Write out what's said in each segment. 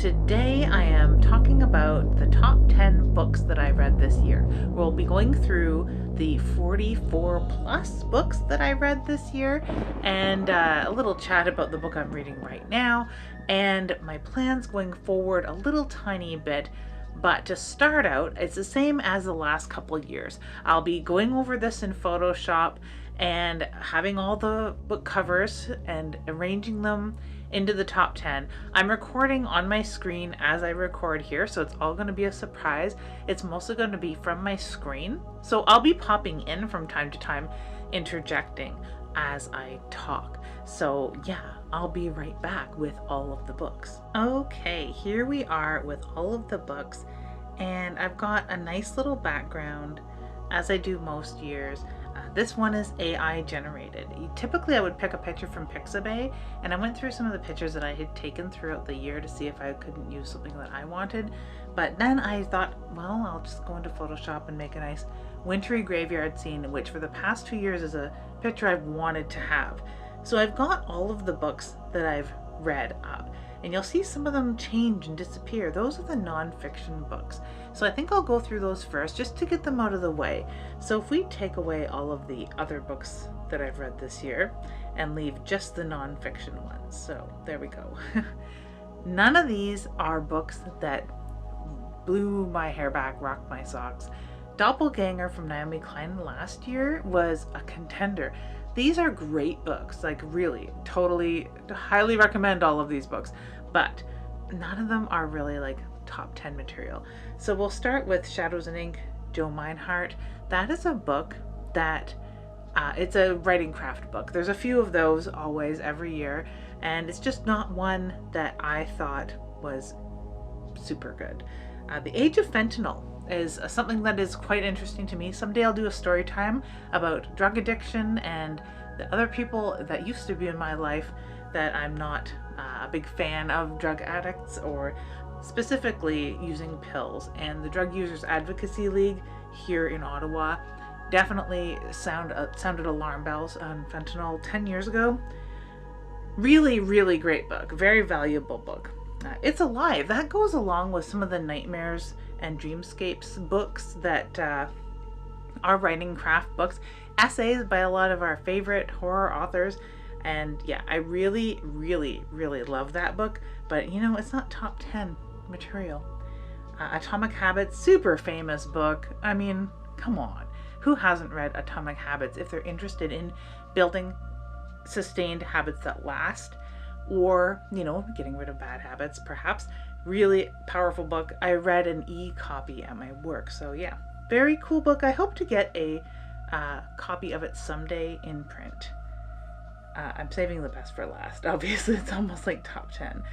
Today I am talking about the top 10 books that I read this year. We'll be going through the 44 plus books that I read this year and a little chat about the book I'm reading right now and my plans going forward a little tiny bit. But to start out, it's the same as the last couple of years. I'll be going over this in Photoshop and having all the book covers and arranging them into the top 10. I'm recording on my screen as I record here, so it's all going to be a surprise. It's mostly going to be from my screen. So I'll be popping in from time to time, interjecting as I talk. So yeah, I'll be right back with all of the books. Okay, here we are with all of the books, and I've got a nice little background as I do most years. This one is AI generated. Typically I would pick a picture from Pixabay, and I went through some of the pictures that I had taken throughout the year to see if I couldn't use something that I wanted. But then I thought, well, I'll just go into Photoshop and make a nice wintry graveyard scene, which for the past 2 years is a picture I've wanted to have. So I've got all of the books that I've read up, and you'll see some of them change and disappear. Those are the non-fiction books. So I think I'll go through those first just to get them out of the way. So if we take away all of the other books that I've read this year and leave just the non-fiction ones. So there we go. None of these are books that blew my hair back, rocked my socks. Doppelganger from Naomi Klein last year was a contender. These are great books, like really, totally, highly recommend all of these books, but none of them are really like top 10 material. So we'll start with Shadows and Ink, Joe Meinhardt. That is a book that, it's a writing craft book. There's a few of those always every year, and it's just not one that I thought was super good. The Age of Fentanyl is something that is quite interesting to me. Someday I'll do a story time about drug addiction and the other people that used to be in my life that I'm not a big fan of drug addicts or specifically using pills. And the Drug Users Advocacy League here in Ottawa definitely sounded alarm bells on fentanyl 10 years ago. Really, really great book. Very valuable book. It's Alive. That goes along with some of the Nightmares and Dreamscapes books that are writing craft books, essays by a lot of our favorite horror authors. And yeah, I really, really, really love that book. But you know, it's not top 10 material. Atomic Habits, super famous book. I mean, come on. Who hasn't read Atomic Habits if they're interested in building sustained habits that last? Or, you know, getting rid of bad habits, perhaps. Really powerful book. I read an e-copy at my work. So yeah, very cool book. I hope to get a copy of it someday in print. I'm saving the best for last. Obviously, it's almost like top 10.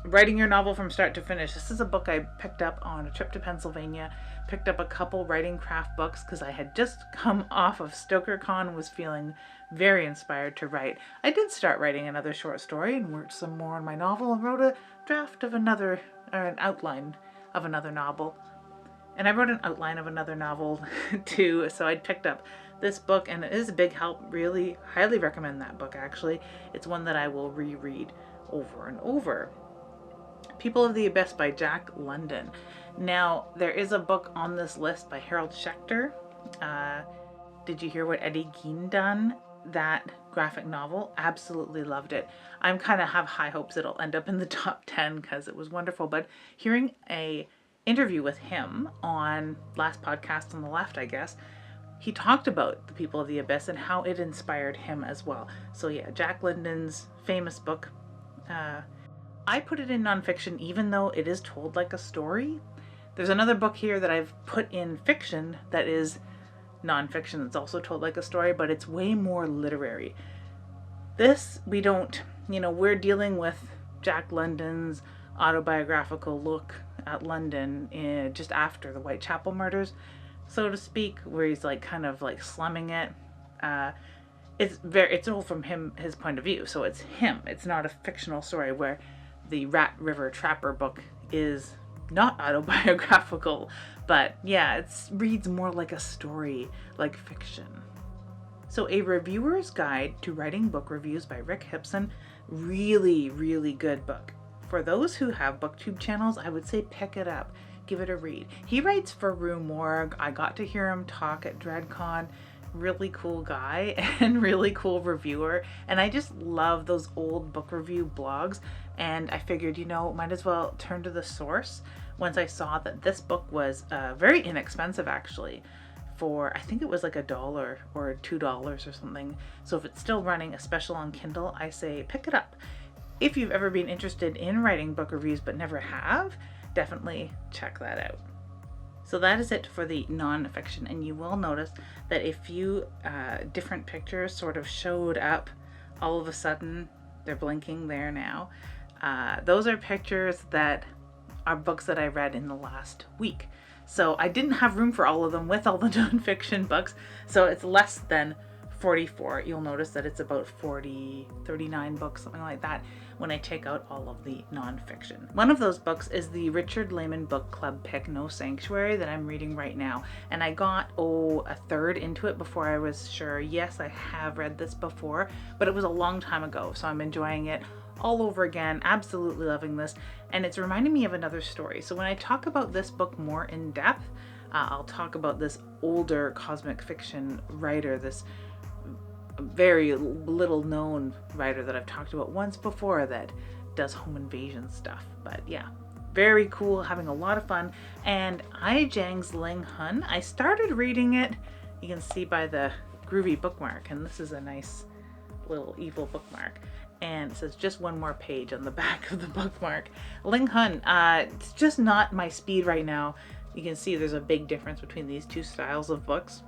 Writing your novel from start to finish. This is a book I picked up on a trip to Pennsylvania. Picked up a couple writing craft books because I had just come off of StokerCon and was feeling very inspired to write. I did start writing another short story and worked some more on my novel and wrote a draft of an outline of another novel. And I wrote an outline of another novel too, so I picked up this book and it is a big help. Really highly recommend that book actually. It's one that I will reread over and over. People of the Abyss by Jack London. Now, there is a book on this list by Harold Schechter. Did you hear what Eddie Gein done? That graphic novel, absolutely loved it. I'm kind of have high hopes it'll end up in the top 10 because it was wonderful. But hearing a interview with him on last podcast on the left, I guess, he talked about the People of the Abyss and how it inspired him as well. So yeah, Jack London's famous book. I put it in nonfiction even though it is told like a story. There's another book here that I've put in fiction that is nonfiction that's also told like a story, but it's way more literary. This, we don't, we're dealing with Jack London's autobiographical look at London just after the Whitechapel murders, so to speak, where he's like kind of like slumming it. It's all from his point of view, so it's him. It's not a fictional story where the Rat River Trapper book is not autobiographical, but yeah, it reads more like a story, like fiction. So A Reviewer's Guide to Writing Book Reviews by Rick Hipson, really, really good book. for those who have booktube channels, I would say pick it up, give it a read. He writes for Rue Morgue. I got to hear him talk at DreadCon. Really cool guy and really cool reviewer, and I just love those old book review blogs, and I figured, you know, might as well turn to the source once I saw that this book was very inexpensive, actually, for I think it was like $1 or $2 or something. So if it's still running a special on Kindle, I say pick it up. If you've ever been interested in writing book reviews but never have, definitely check that out. So that is it for the nonfiction, and you will notice that a few different pictures sort of showed up all of a sudden. They're blinking there now. Those are pictures that are books that I read in the last week. So I didn't have room for all of them with all the nonfiction books, so it's less than 44. You'll notice that it's about 39 books, something like that, when I take out all of the nonfiction. One of those books is the Richard Lehman Book Club pick, No Sanctuary, that I'm reading right now. And I got, a third into it before I was sure, yes, I have read this before, but it was a long time ago, so I'm enjoying it all over again, absolutely loving this, and it's reminding me of another story. So when I talk about this book more in depth, I'll talk about this older cosmic fiction writer, this very little known writer that I've talked about once before that does home invasion stuff. But yeah, very cool, having a lot of fun. And Ai Jiang's Ling Hun, I started reading it, you can see by the groovy bookmark, and this is a nice little evil bookmark, and it says just one more page on the back of the bookmark. Ling Hun, it's just not my speed right now. You can see there's a big difference between these two styles of books.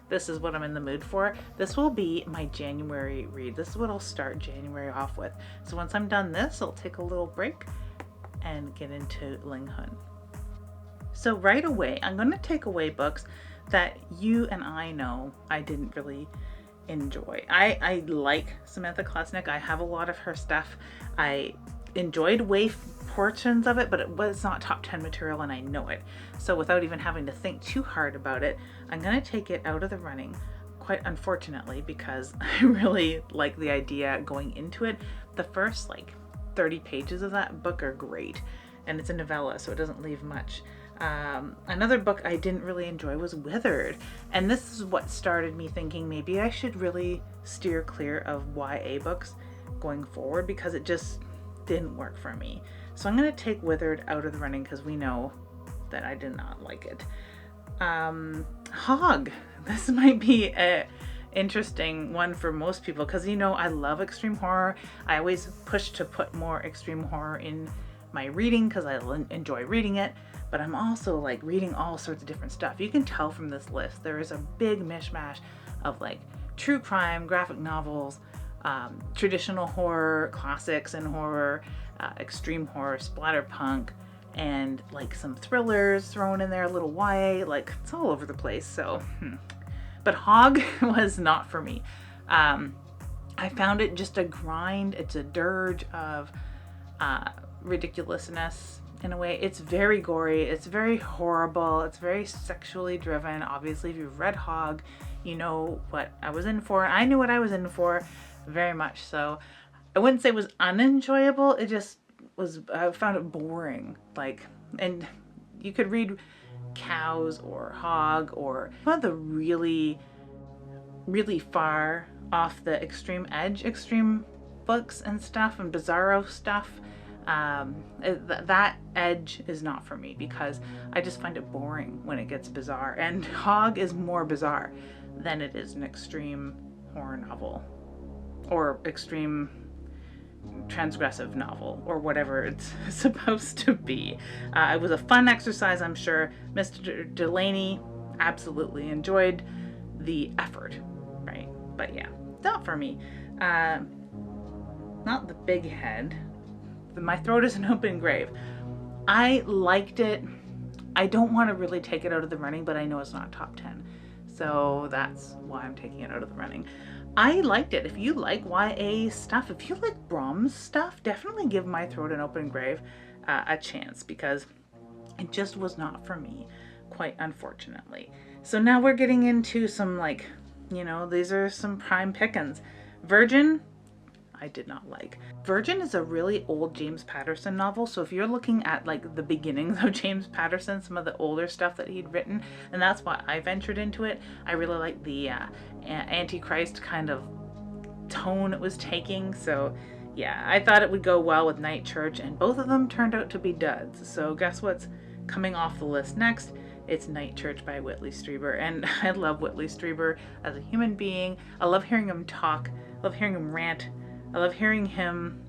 This is what I'm in the mood for. This will be my January read. This is what I'll start January off with. So once I'm done this, I'll take a little break and get into Ling Hun. So right away, I'm going to take away books that you and I know I didn't really enjoy. I like Samantha Klasnick. I have a lot of her stuff. I enjoyed portions of it, but it was not top 10 material, and I know it. So without even having to think too hard about it, I'm going to take it out of the running, quite unfortunately, because I really like the idea going into it. The first 30 pages of that book are great, and it's a novella, so it doesn't leave much. Another book I didn't really enjoy was Withered, and this is what started me thinking maybe I should really steer clear of YA books going forward, because it just didn't work for me. So I'm going to take Withered out of the running because we know that I did not like it. Hog. This might be a interesting one for most people because, I love extreme horror. I always push to put more extreme horror in my reading because I enjoy reading it, but I'm also reading all sorts of different stuff. You can tell from this list there is a big mishmash of true crime, graphic novels, traditional horror, classics in horror, extreme horror, splatterpunk, and some thrillers thrown in there, a little YA, it's all over the place. So, but Hog was not for me. I found it just a grind. It's a dirge of ridiculousness in a way. It's very gory. It's very horrible. It's very sexually driven. Obviously, if you've read Hog, you know what I was in for. I knew what I was in for very much. So I wouldn't say it was unenjoyable. It just was, I found it boring. And you could read Cows or Hog or one of the really, really far off the extreme edge extreme books and stuff and bizarro stuff. That edge is not for me because I just find it boring when it gets bizarre, and Hog is more bizarre than it is an extreme horror novel or extreme transgressive novel or whatever it's supposed to be. It was a fun exercise, I'm sure. Mr. Delaney absolutely enjoyed the effort, right? But yeah, not for me. Not The Big Head. My Throat is an Open Grave. I liked it. I don't want to really take it out of the running, but I know it's not top 10. So that's why I'm taking it out of the running. I liked it. If you like YA stuff, if you like Brahms stuff, definitely give My Throat an Open Grave a chance, because it just was not for me, quite unfortunately. So now we're getting into some these are some prime pickings. Virgin, I did not like. Virgin is a really old James Patterson novel, so if you're looking at like the beginnings of James Patterson, some of the older stuff that he'd written, and that's why I ventured into it. I really like the Antichrist kind of tone it was taking, so yeah, I thought it would go well with Night Church, and both of them turned out to be duds. So guess what's coming off the list next? It's Night Church by Whitley Strieber, and I love Whitley Strieber as a human being. I love hearing him talk, I love hearing him rant, I love hearing him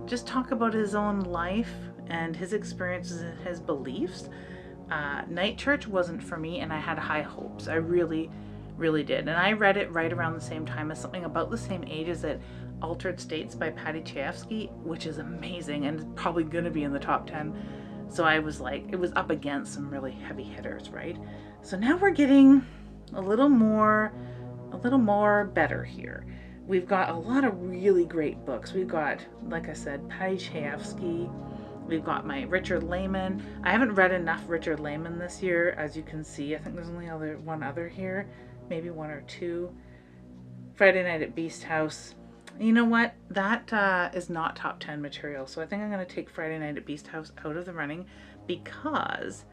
just talk about his own life and his experiences and his beliefs. Night Church wasn't for me, and I had high hopes. I really did. And I read it right around the same time as something about the same age as it, Altered States by Patty Chayefsky, which is amazing and probably going to be in the top 10. So I was like, it was up against some really heavy hitters, right? So now we're getting a little more better here. We've got a lot of really great books. We've got, like I said, Patty Chayefsky. We've got my Richard Lehman. I haven't read enough Richard Lehman this year, as you can see. I think there's only one other here, maybe one or two. Friday Night at Beast House. You know what? That is not top 10 material, so I think I'm going to take Friday Night at Beast House out of the running because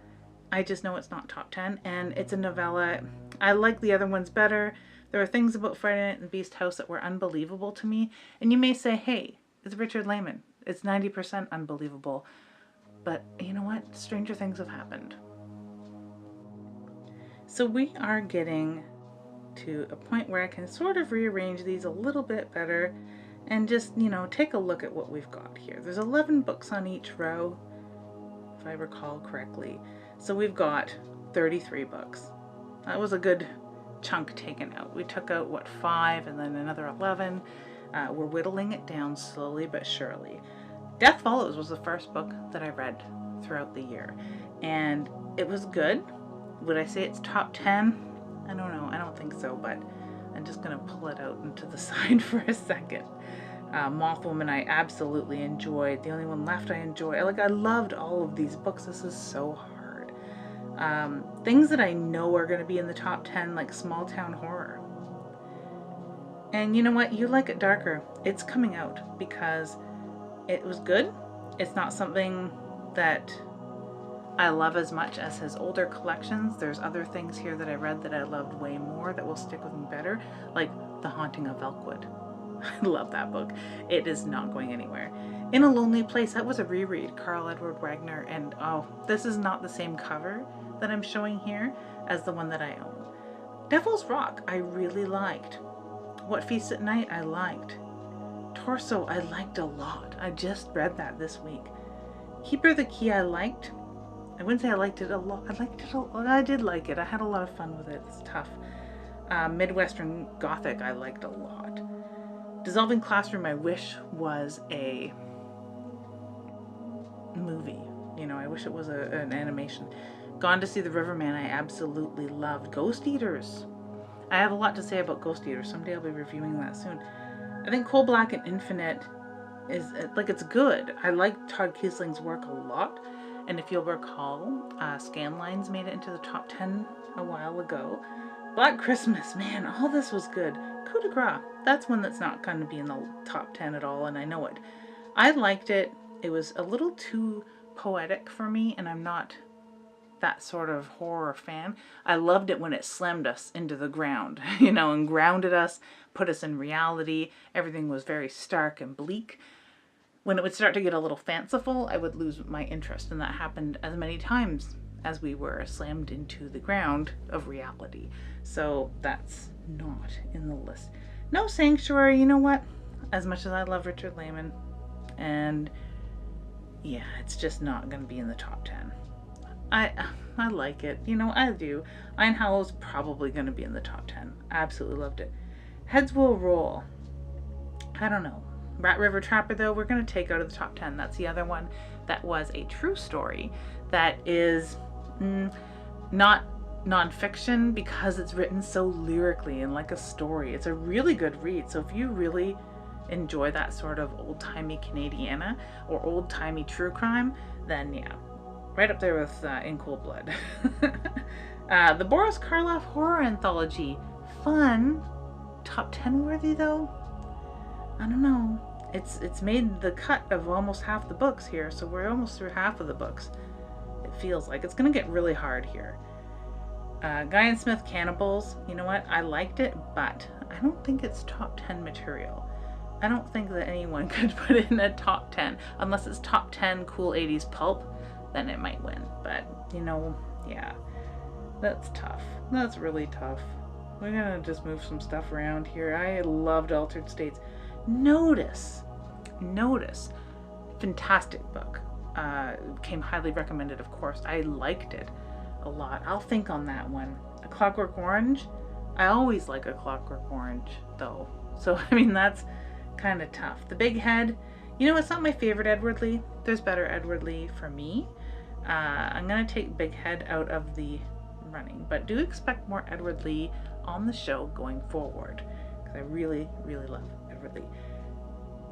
I just know it's not top 10, and it's a novella. I like the other ones better. There are things about Friday Night at Beast House that were unbelievable to me, and you may say, hey, it's Richard Lehman. It's 90% unbelievable. But you know what? Stranger things have happened. So we are getting to a point where I can sort of rearrange these a little bit better and just, take a look at what we've got here. There's 11 books on each row, if I recall correctly. So we've got 33 books. That was a good chunk taken out. We took out, 5 and then another 11. We're whittling it down slowly but surely. Death Follows was the first book that I read throughout the year, and it was good. Would I say it's top 10? I don't know. I don't think so, but I'm just going to pull it out into the side for a second. Mothwoman I absolutely enjoyed. The Only One Left I enjoyed. I loved all of these books. This is so hard. Things that I know are going to be in the top 10, like Small Town Horror. And you know what? You Like It Darker. It's coming out because it was good. It's not something that I love as much as his older collections. There's other things here that I read that I loved way more that will stick with me better, like The Haunting of Elkwood. I love that book. It is not going anywhere. In a Lonely Place, that was a reread, Karl Edward Wagner, and this is not the same cover that I'm showing here as the one that I own. Devil's Rock, I really liked. What Feasts at Night, I liked. Torso, I liked a lot. I just read that this week. Keeper the Key, I liked. I wouldn't say I liked it a lot. I liked it a lot. I did like it. I had a lot of fun with it. It's tough. Midwestern Gothic, I liked a lot. Dissolving Classroom, I wish was a movie. I wish it was an animation. Gone to See the Riverman, I absolutely loved. Ghost Eaters. I have a lot to say about Ghost Eaters. Someday I'll be reviewing that soon. I think Coal Black and Infinite is, it's good. I like Todd Kiesling's work a lot. And if you'll recall, Scanlines made it into the top 10 a while ago. Black Christmas, man, all this was good. Coup de Grace, that's one that's not going to be in the top 10 at all, and I know it. I liked it. It was a little too poetic for me, and I'm not that sort of horror fan. I loved it when it slammed us into the ground, and grounded us, put us in reality. Everything was very stark and bleak. When it would start to get a little fanciful, I would lose my interest, and that happened as many times as we were slammed into the ground of reality. So that's not in the list. No Sanctuary, you know what? As much as I love Richard Lehman, and yeah, it's just not going to be in the top 10. I like it. I do. Iron Hollow's probably going to be in the top 10. Absolutely loved it. Heads Will Roll. I don't know. Rat River Trapper, though, we're going to take out of the top 10. That's the other one that was a true story that is not nonfiction because it's written so lyrically and like a story. It's a really good read. So if you really enjoy that sort of old-timey Canadiana or old-timey true crime, then yeah, right up there with In Cold Blood. The Boris Karloff Horror Anthology. Fun. Top 10 worthy, though? I don't know. It's made the cut of almost half the books here, so we're almost through half of the books. It feels like it's gonna get really hard here. Guy and Smith Cannibals, you know what? I liked it, but I don't think it's top 10 material. I don't think that anyone could put it in a top 10. Unless it's top 10 cool 80s pulp, then it might win. But, yeah. That's tough. That's really tough. We're gonna just move some stuff around here. I loved Altered States. Notice. Fantastic book. Came highly recommended, of course. I liked it a lot. I'll think on that one. A Clockwork Orange. I always like A Clockwork Orange, though. So, that's kind of tough. The Big Head. It's not my favorite Edward Lee. There's better Edward Lee for me. I'm going to take Big Head out of the running, but do expect more Edward Lee on the show going forward, because I really, really love Edward Lee.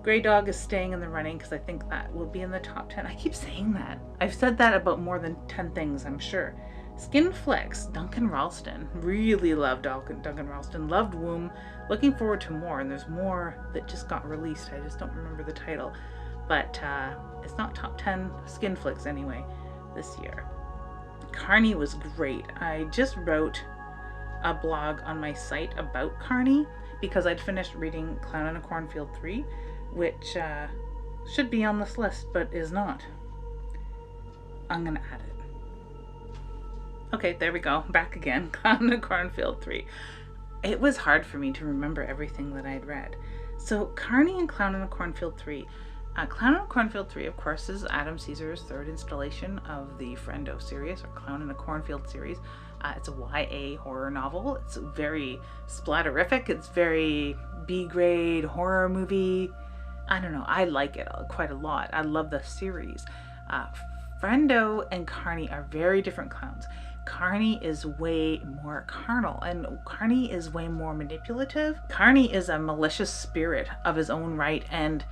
Grey Dog is staying in the running because I think that will be in the top 10. I keep saying that. I've said that about more than 10 things, I'm sure. Skin Flicks, Duncan Ralston. Really loved Duncan Ralston. Loved Womb. Looking forward to more, and there's more that just got released. I just don't remember the title. But it's not top 10 Skin Flicks anyway this year. Carney was great. I just wrote a blog on my site about Carney because I'd finished reading Clown in a Cornfield 3, which should be on this list, but is not. I'm going to add it. Okay, there we go. Back again. Clown in a Cornfield 3. It was hard for me to remember everything that I'd read. So Carney and Clown in a Cornfield 3. Clown in a Cornfield 3, of course, is Adam Caesar's third installation of the Friendo series, or Clown in a Cornfield series. It's a YA horror novel. It's very splatterific. It's very B-grade horror movie. I don't know. I like it quite a lot. I love the series. Friendo and Carney are very different clowns. Carney is way more carnal, and Carney is way more manipulative. Carney is a malicious spirit of his own right, and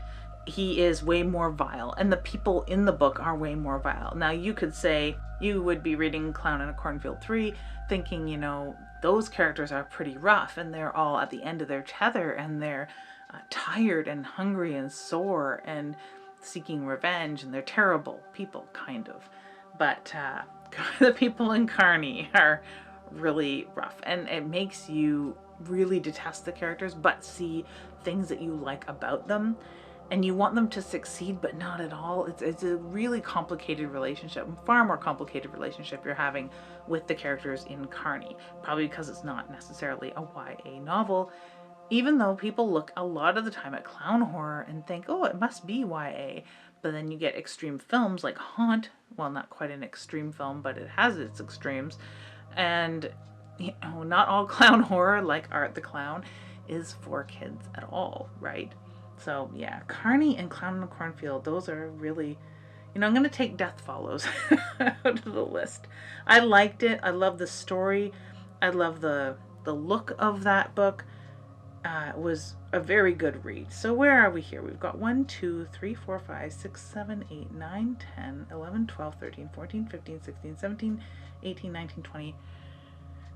he is way more vile, and the people in the book are way more vile. Now, you could say you would be reading Clown in a Cornfield 3 thinking, those characters are pretty rough, and they're all at the end of their tether, and they're tired and hungry and sore and seeking revenge, and they're terrible people, kind of. But the people in Carney are really rough, and it makes you really detest the characters, but see things that you like about them. And you want them to succeed, but not at all. It's a really complicated relationship, far more complicated relationship you're having with the characters in Carney. Probably because it's not necessarily a YA novel, even though people look a lot of the time at clown horror and think, oh, it must be YA. But then you get extreme films like Haunt. Well, not quite an extreme film, but it has its extremes. And, not all clown horror, like Art the Clown, is for kids at all, right? So yeah, Carney and Clown in a Cornfield, those are really, I'm going to take Death Follows out of the list. I liked it. I love the story. I love the look of that book. It was a very good read. So where are we here? We've got 1, 2, 3, 4, 5, 6, 7, 8, 9, 10, 11, 12, 13, 14, 15, 16, 17, 18, 19, 20,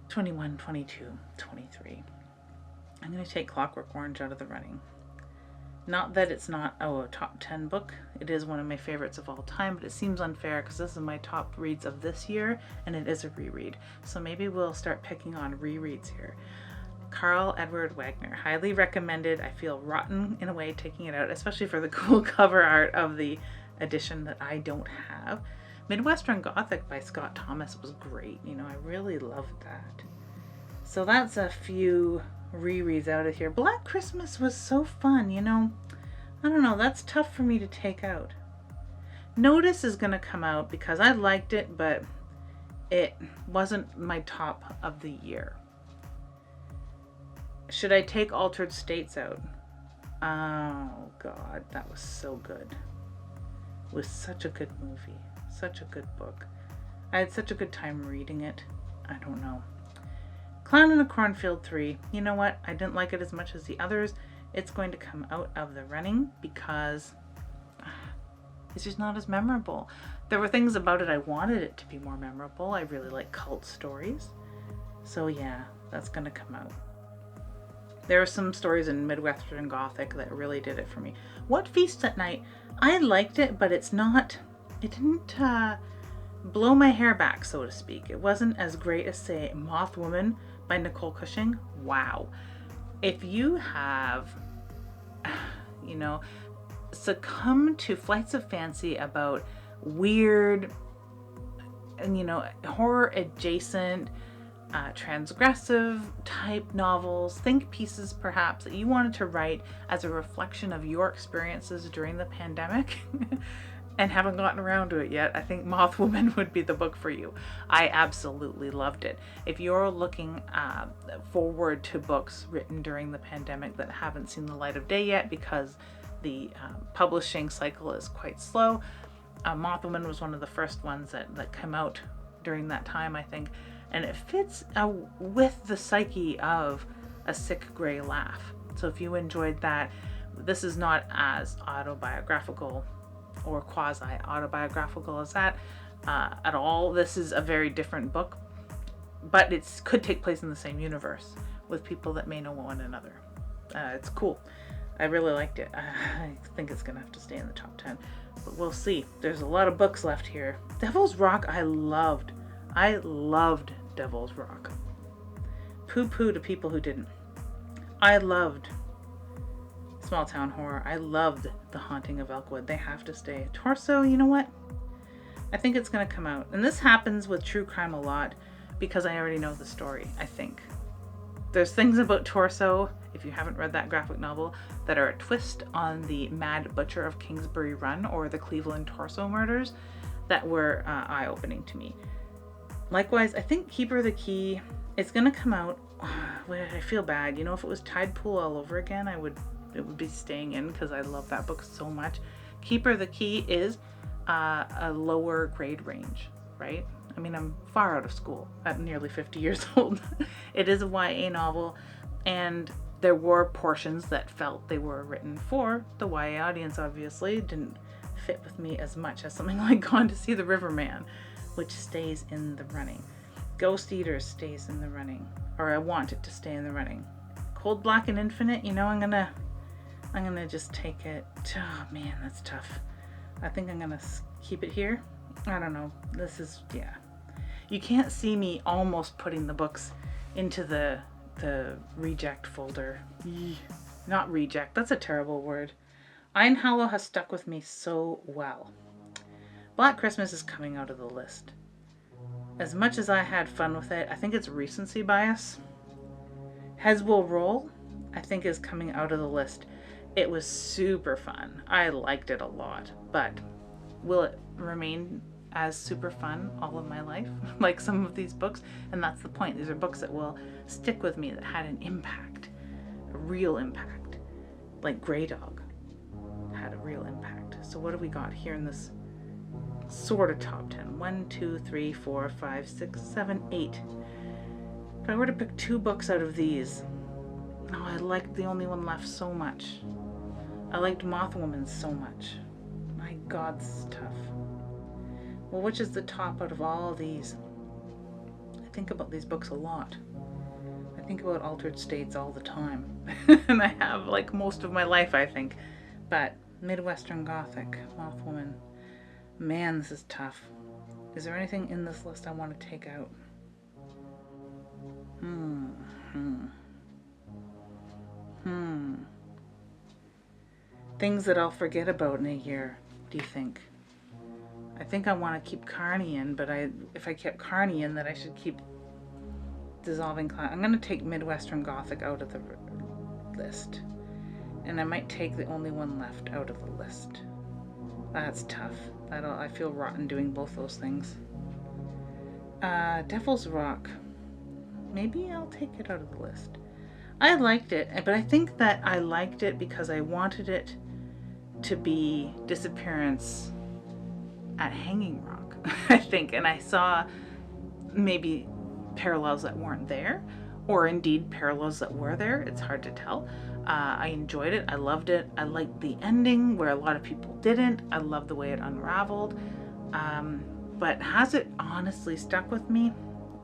21, 22, 23. I'm going to take Clockwork Orange out of the running. Not that it's not a top 10 book. It is one of my favorites of all time, but it seems unfair because this is my top reads of this year, and it is a reread. So maybe we'll start picking on rereads here. Karl Edward Wagner, highly recommended. I feel rotten in a way taking it out, especially for the cool cover art of the edition that I don't have. Midwestern Gothic by Scott Thomas was great. I really loved that. So that's a few rereads out of here. Black Christmas was so fun, I don't know, that's tough for me to take out. Notice is going to come out because I liked it, but it wasn't my top of the year. Should I take Altered States out? Oh God, that was so good. It was such a good movie, such a good book. I had such a good time reading it. I don't know. Clown in a Cornfield 3, you know what? I didn't like it as much as the others. It's going to come out of the running because it's just not as memorable. There were things about it I wanted it to be more memorable. I really like cult stories. So yeah, that's going to come out. There are some stories in Midwestern Gothic that really did it for me. What Feast at Night? I liked it, but it didn't blow my hair back, so to speak. It wasn't as great as, say, Moth Woman by Nicole Cushing. Wow. If you have, succumbed to flights of fancy about weird and, horror adjacent, transgressive type novels, think pieces perhaps that you wanted to write as a reflection of your experiences during the pandemic and haven't gotten around to it yet, I think Moth Woman would be the book for you. I absolutely loved it. If you're looking forward to books written during the pandemic that haven't seen the light of day yet because the publishing cycle is quite slow, Moth Woman was one of the first ones that came out during that time, I think. And it fits with the psyche of A Sick Grey Laugh. So if you enjoyed that, this is not as autobiographical or quasi-autobiographical as that at all. This is a very different book, but it could take place in the same universe with people that may know one another. It's cool. I really liked it. I think it's going to have to stay in the top 10, but we'll see. There's a lot of books left here. Devil's Rock, I loved Devil's Rock. Poo-poo to people who didn't. I loved Small Town Horror. I loved The Haunting of Elkwood. They have to stay. Torso, you know what? I think it's going to come out. And this happens with true crime a lot because I already know the story, I think. There's things about Torso, if you haven't read that graphic novel, that are a twist on the Mad Butcher of Kingsbury Run or the Cleveland Torso murders that were eye-opening to me. Likewise, I think Keeper of the Key, it's going to come out. I feel bad. If it was Tide Pool all over again, it would be staying in because I love that book so much. Keeper of the Key is a lower grade range, right? I mean, I'm far out of school at nearly 50 years old. It is a YA novel, and there were portions that felt they were written for the YA audience, obviously. It didn't fit with me as much as something like Gone to See the Riverman, which stays in the running. Ghost Eaters stays in the running, or I want it to stay in the running. Cold Black and Infinite, I'm gonna just take it. Oh man, that's tough. I think I'm gonna keep it here. I don't know. You can't see me almost putting the books into the reject folder. Not reject, that's a terrible word. Iron Hollow has stuck with me so well. Black Christmas is coming out of the list. As much as I had fun with it, I think it's recency bias. Heads Will Roll, I think, is coming out of the list. It was super fun. I liked it a lot, but will it remain as super fun all of my life, like some of these books? And that's the point. These are books that will stick with me, that had an impact, a real impact. Like Grey Dog had a real impact. So what do we got here in this sort of top 10? 1, 2, 3, 4, 5, 6, 7, 8. If I were to pick 2 books out of these, I liked The Only One Left so much. I liked Moth Woman so much. My God, this is tough. Well, which is the top out of all of these? I think about these books a lot. I think about Altered States all the time. And I have, like, most of my life, I think. But Midwestern Gothic, Moth Woman. Man, this is tough. Is there anything in this list I want to take out? Things that I'll forget about in a year, do you think? I think I want to keep Carney in, but if I kept Carney in, then I should keep Dissolving Cloud. I'm going to take Midwestern Gothic out of the list. And I might take The Only One Left out of the list. That's tough. I feel rotten doing both those things. Devil's Rock. Maybe I'll take it out of the list. I liked it, but I think that I liked it because I wanted it to be Disappearance at Hanging Rock, I think. And I saw maybe parallels that weren't there, or indeed parallels that were there. It's hard to tell. I enjoyed it. I loved it. I liked the ending where a lot of people didn't. I love the way it unraveled. But has it honestly stuck with me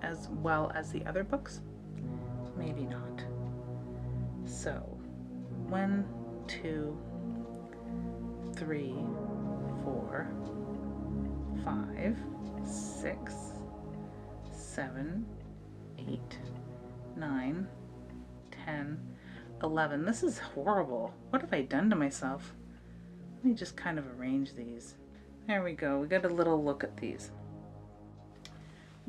as well as the other books? Maybe not. So 1, 2, 3, 4, 5, 6, 7, 8, 9, 10, 11. This is horrible. What have I done to myself? Let me just kind of arrange these. There we go. We got a little look at these.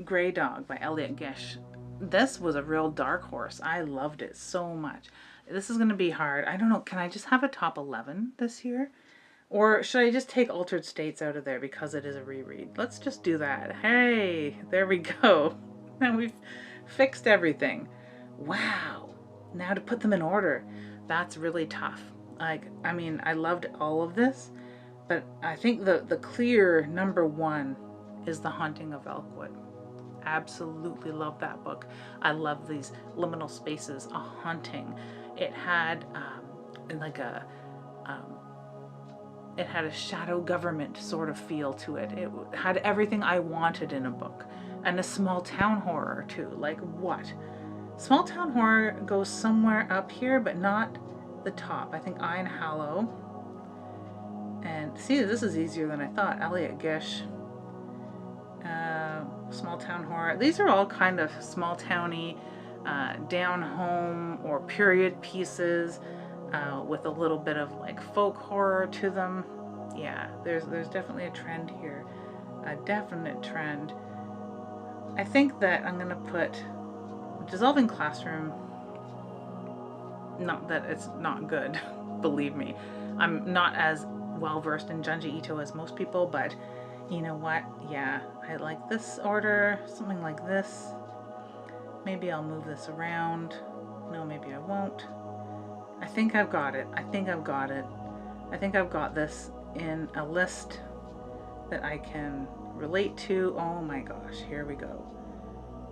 Grey Dog by Elliot Gish. This was a real dark horse. I loved it so much. This is going to be hard. I don't know. Can I just have a top 11 this year? Or should I just take Altered States out of there because it is a reread? Let's just do that. Hey, there we go. Now we've fixed everything. Wow. Now to put them in order. That's really tough. Like, I mean, I loved all of this, but I think the clear number one is The Haunting of Elkwood. Absolutely love that book. I love these liminal spaces, a haunting. It had it had a shadow government sort of feel to it. It had everything I wanted in a book, and a small town horror too. Like what? Small town horror goes somewhere up here, but not the top. I think Iron Hallow. And see, this is easier than I thought. Elliot Gish. Small town horror. These are all kind of small towny, down home or period pieces with a little bit of like folk horror to them. Yeah, there's definitely a trend here, a definite trend. I think that I'm gonna put Dissolving Classroom. Not that it's not good, believe me. I'm not as well versed in Junji Ito as most people, but you know what? Yeah, I like this order, something like this. Maybe I'll move this around. No, maybe I won't. I think I've got it. I think I've got it. I think I've got this in a list that I can relate to. Oh my gosh, here we go.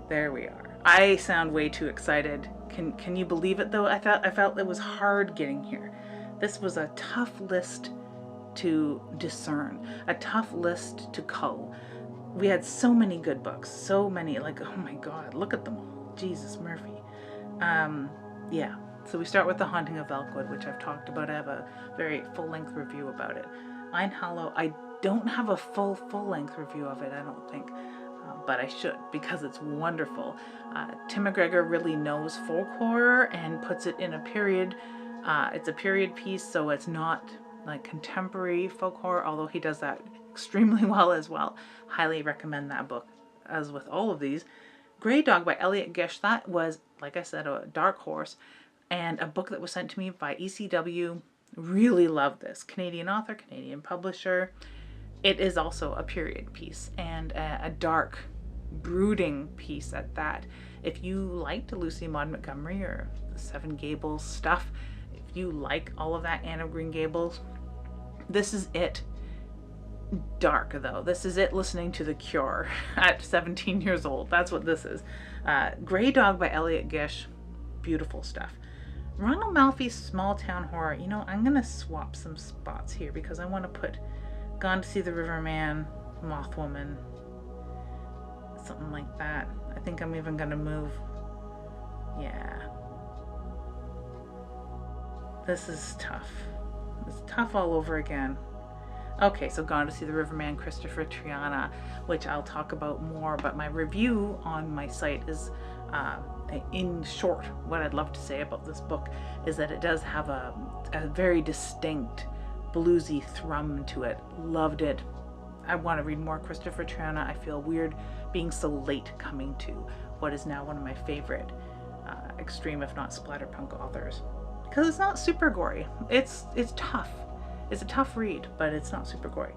There we are. I sound way too excited. Can you believe it though? I felt it was hard getting here. This was a tough list to discern, a tough list to cull. We had so many good books, so many, like, oh my God, look at them all. Jesus Murphy. Yeah, so we start with The Haunting of Elkwood, which I've talked about. I have a very full-length review about it. Iron Hallow, I don't have a full-length review of it, I don't think, but I should, because it's wonderful. Tim McGregor really knows folk horror and puts it in a period. It's a period piece, so it's not like contemporary folk horror, although he does that extremely well as well. Highly recommend that book, as with all of these. Grey Dog by Elliot Gish, that was, like I said, a dark horse, and a book that was sent to me by ECW. Really love this. Canadian author, Canadian publisher. It is also a period piece, and a dark, brooding piece at that. If you liked Lucy Maud Montgomery or the Seven Gables stuff, if you like all of that, Anne of Green Gables, this is it. Dark though. This is it listening to The Cure at 17 years old. That's what this is. Grey Dog by Elliot Gish. Beautiful stuff. Ronald Malfi's small town horror. You know, I'm gonna swap some spots here because I want to put Gone to See the Riverman, Mothwoman, something like that. I think I'm even gonna move. Yeah. This is tough. It's tough all over again. Okay, so Gone to See the Riverman, Christopher Triana, which I'll talk about more, but my review on my site is, in short, what I'd love to say about this book is that it does have a very distinct bluesy thrum to it. Loved it. I want to read more Christopher Triana. I feel weird being so late coming to what is now one of my favorite extreme, if not splatterpunk authors, because it's not super gory. It's tough. It's a tough read, but it's not super gory.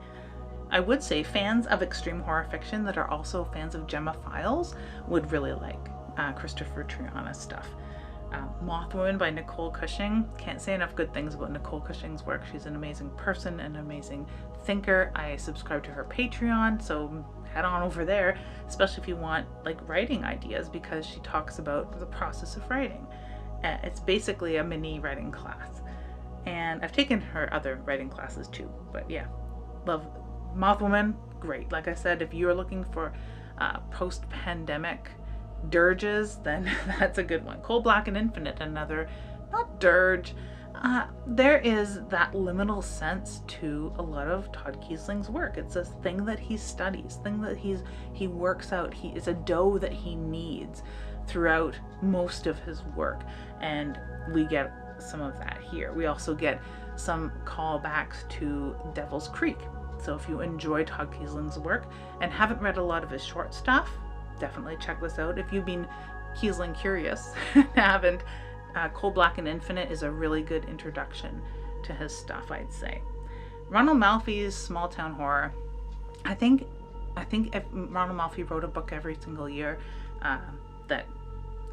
I would say fans of extreme horror fiction that are also fans of Gemma Files would really like Christopher Triana stuff. Mothwoman by Nicole Cushing. Can't say enough good things about Nicole Cushing's work. She's an amazing person, an amazing thinker. I subscribe to her Patreon, so head on over there, especially if you want like writing ideas, because she talks about the process of writing. It's basically a mini writing class. And I've taken her other writing classes too, but yeah, love Mothwoman, great. Like I said, if you're looking for post-pandemic dirges, then that's a good one. Cold Black and Infinite, another not dirge. There is that liminal sense to a lot of Todd Keesling's work. It's a thing that he studies, thing that he works out. He is a dough that he needs throughout most of his work, and we get some of that here. We also get some callbacks to Devil's Creek. So if you enjoy Todd Keesling's work and haven't read a lot of his short stuff, definitely check this out. If you've been Keesling curious and haven't, Cold Black and Infinite is a really good introduction to his stuff, I'd say. Ronald Malfi's small town horror. I think if Ronald Malfi wrote a book every single year, that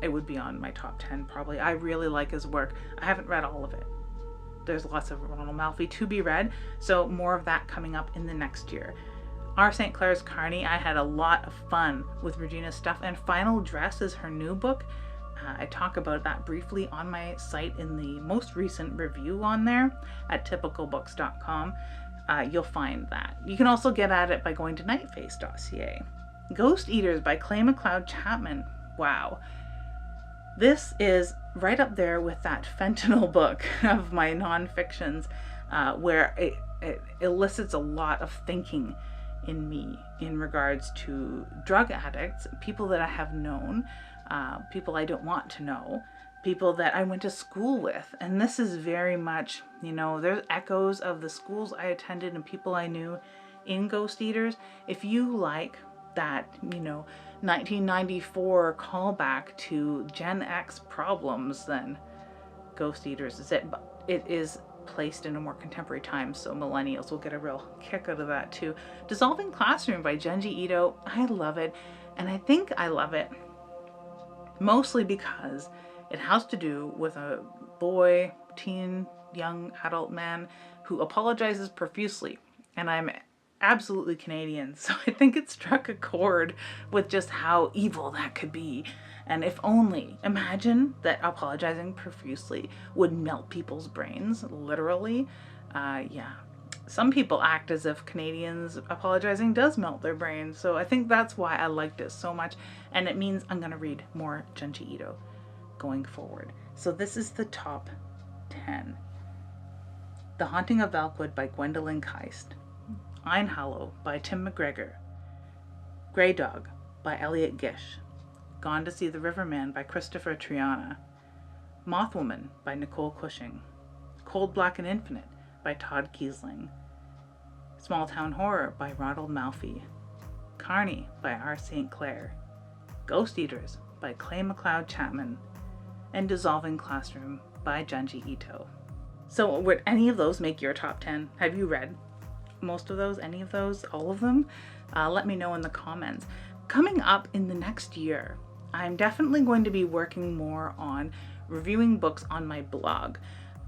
it would be on my top 10 probably. I really like his work. I haven't read all of it. There's lots of Ronald Malfi to be read, so more of that coming up in the next year. R. St. Clair's Carney, I had a lot of fun with Regina's stuff, and Final Dress is her new book. I talk about that briefly on my site in the most recent review on there at typicalbooks.com. You'll find that. You can also get at it by going to nightface.ca. Ghost Eaters by Clay McLeod Chapman. Wow. This is right up there with that fentanyl book of my nonfictions, where it elicits a lot of thinking in me in regards to drug addicts, people that I have known, people I don't want to know, people that I went to school with. And this is very much, there's echoes of the schools I attended and people I knew in Ghost Eaters. If you like that, 1994 callback to Gen X problems, then Ghost Eaters is it. But it is placed in a more contemporary time, so millennials will get a real kick out of that too. Dissolving Classroom by Junji Ito. I love it, and I think I love it mostly because it has to do with a boy, teen, young adult man who apologizes profusely, and I'm absolutely Canadian, so I think it struck a chord with just how evil that could be. And if only, imagine that apologizing profusely would melt people's brains, literally. Yeah, some people act as if Canadians apologizing does melt their brains, so I think that's why I liked it so much, and it means I'm going to read more Junji Ito going forward. So this is the top 10. The Haunting of Valkwood by Gwendolyn Keist. Einhallow by Tim McGregor. Grey Dog by Elliot Gish. Gone to See the Riverman by Christopher Triana. Mothwoman by Nicole Cushing. Cold Black and Infinite by Todd Keesling. Small Town Horror by Ronald Malfi. Carney by R. St. Clair. Ghost Eaters by Clay McLeod Chapman. And Dissolving Classroom by Junji Ito. So would any of those make your top 10? Have you read most of those, any of those, all of them? Let me know in the comments. Coming up in the next year, I'm definitely going to be working more on reviewing books on my blog.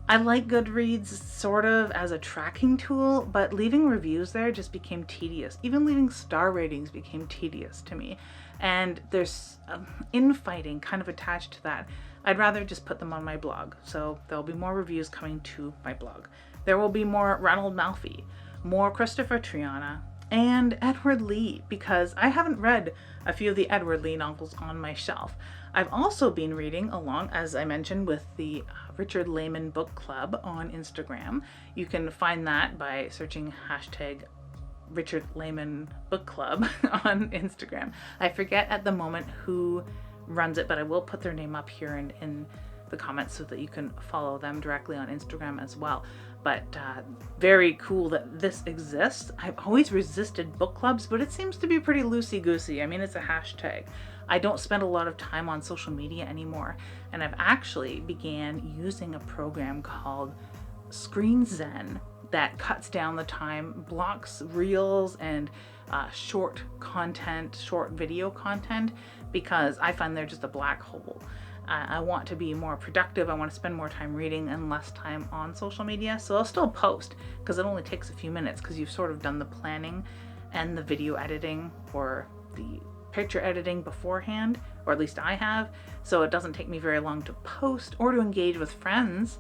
I like Goodreads sort of as a tracking tool, but leaving reviews there just became tedious. Even leaving star ratings became tedious to me. And there's infighting kind of attached to that. I'd rather just put them on my blog. So there'll be more reviews coming to my blog. There will be more Ronald Malfi, more Christopher Triana, and Edward Lee, because I haven't read a few of the Edward Lee novels on my shelf. I've also been reading along, as I mentioned, with the Richard Lehman Book Club on Instagram. You can find that by searching hashtag Richard Lehman Book Club on Instagram. I forget at the moment who runs it, but I will put their name up here in the comments so that you can follow them directly on Instagram as well. But very cool that this exists. I've always resisted book clubs, but it seems to be pretty loosey-goosey. I mean, it's a hashtag. I don't spend a lot of time on social media anymore, and I've actually began using a program called ScreenZen that cuts down the time, blocks reels and short content, short video content, because I find they're just a black hole. I want to be more productive. I want to spend more time reading and less time on social media. So I'll still post because it only takes a few minutes because you've sort of done the planning and the video editing or the picture editing beforehand, or at least I have. So it doesn't take me very long to post or to engage with friends.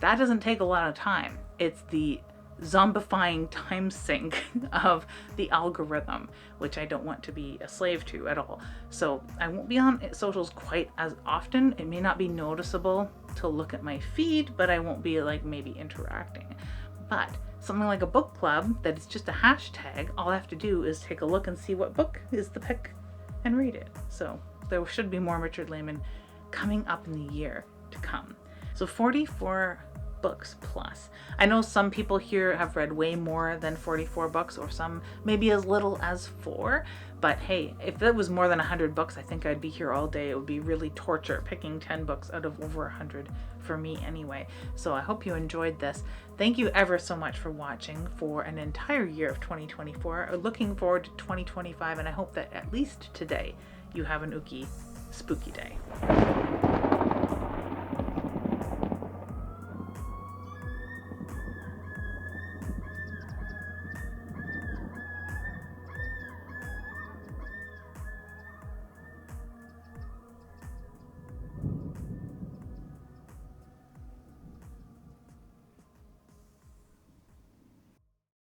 That doesn't take a lot of time. It's the zombifying time sink of the algorithm, which I don't want to be a slave to at all. So I won't be on socials quite as often. It may not be noticeable to look at my feed, but I won't be like maybe interacting. But something like a book club that is just a hashtag, all I have to do is take a look and see what book is the pick and read it. So there should be more Richard Lehman coming up in the year to come. So 44 books plus. I know some people here have read way more than 44 books, or some maybe as little as 4, but hey, if it was more than 100 books, I think I'd be here all day. It would be really torture picking 10 books out of over 100 for me anyway. So I hope you enjoyed this. Thank you ever so much for watching for an entire year of 2024. Looking forward to 2025, and I hope that at least today you have an ooky spooky day.